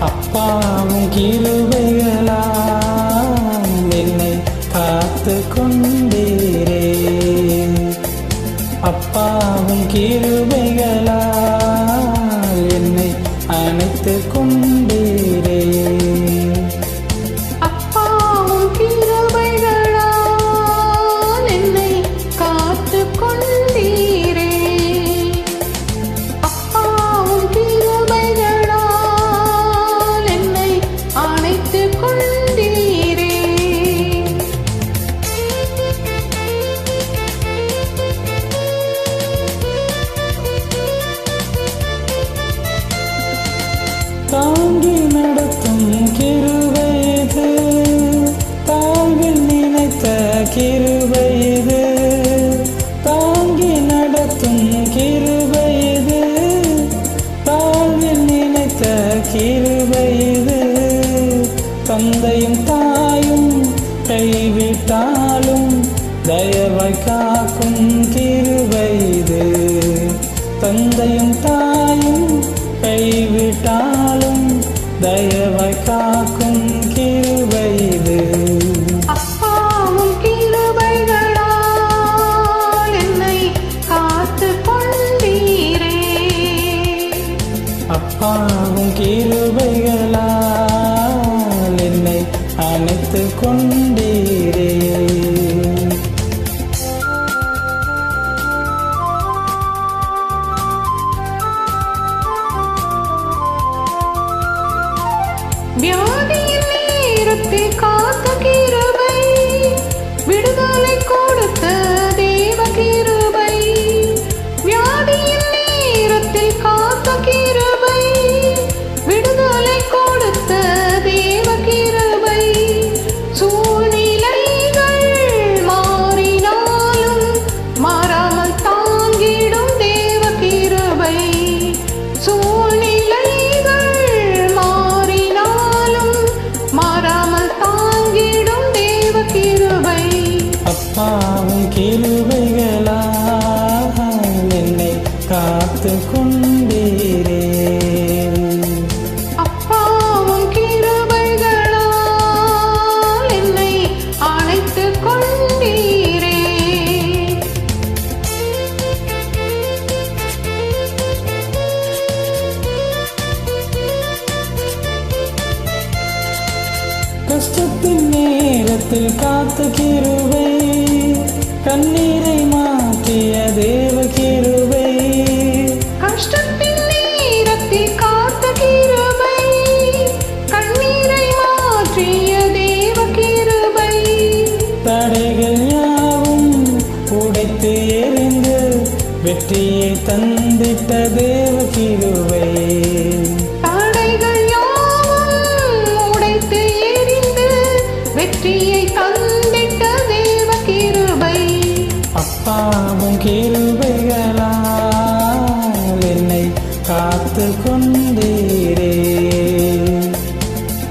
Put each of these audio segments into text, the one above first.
அப்பாவும் கிருபைகளால் என்னை காத்து கொண்டீரே. அப்பாவும் கிருபைகளால் என்னை அணைத்து கொண்டீரே. அப்பாவும் கிருபைகளால் என்னை காத்து கொண்டீரே. அப்பாவும் கிருபைகளால் என்னை அணைத்து கொண்டீரே. தாங்கி நடத்தும் கிருபை இது, தாழ்வில் நினைத்த கிருபை இது. தாங்கி நடத்தும் கிருபை இது, தாழ்வில் நினைத்த கிருபை இது. தந்தையும் தாயும் கைவிட்டாலும் தயவாய் காக்கும் கிருபை இது. தந்தையும் தாயும் கைவிட்டாலும் தயவாய் காக்கும் கிருபை இது. அப்பாவும் கிருபைகளால் என்னை காத்து கொண்டீரே. அப்பாவும் கிருபைகளால் என்னை அணைத்து கொண்டீரே. வியாதியின் நேரத்தில் காத்த கிருபை, விடுதலை கொடுத்த தேவ கிருபை. வியாதியின் நேரத்தில் காத்த கிருபை, விடுதலை கொடுத்த தேவ கிருபை. சூழ்நிலைகள் மாறினாலும் மாறாமல் தாங்கிடும் தேவ கிருபை. அப்பாவும் கிருபைகளால் என்னை காத்து கொண்டீரே. அப்பாவும் கிருபைகளால் என்னை அணைத்து கொண்டீரே. கஷ்டத்தின் நேரத்தில் காத்த கிருபை, கண்ணீரை மாற்றிய தேவ கிருபை. கஷ்டத்தின் நேரத்தில் காத்த கிருபை, கண்ணீரை மாற்றிய தேவ கிருபை. தடைகள் யாவும் உடைத்து எறிந்து வெற்றியை தந்திட்ட தேவ கிருபை. தடைகள் யாவும் உடைத்து எறிந்து வெற்றியை தந்திட்ட தேவ கிருபை. அப்பாவும் கிருபைகளால் என்னை காத்து கொண்டீரே.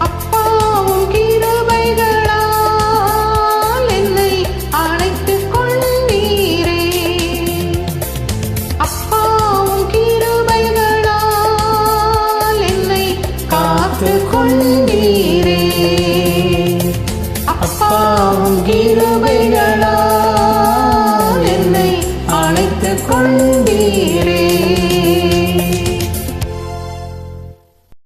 அப்பாவும் கிருபைகளால் என்னை அணைத்து கொண்டீரே. அப்பாவும் கிருபைகளால் என்னை காத்து கொண்டீரே. அப்பாவும் கிருபைகளால் என்னை அணைத்து கொண்டீரே.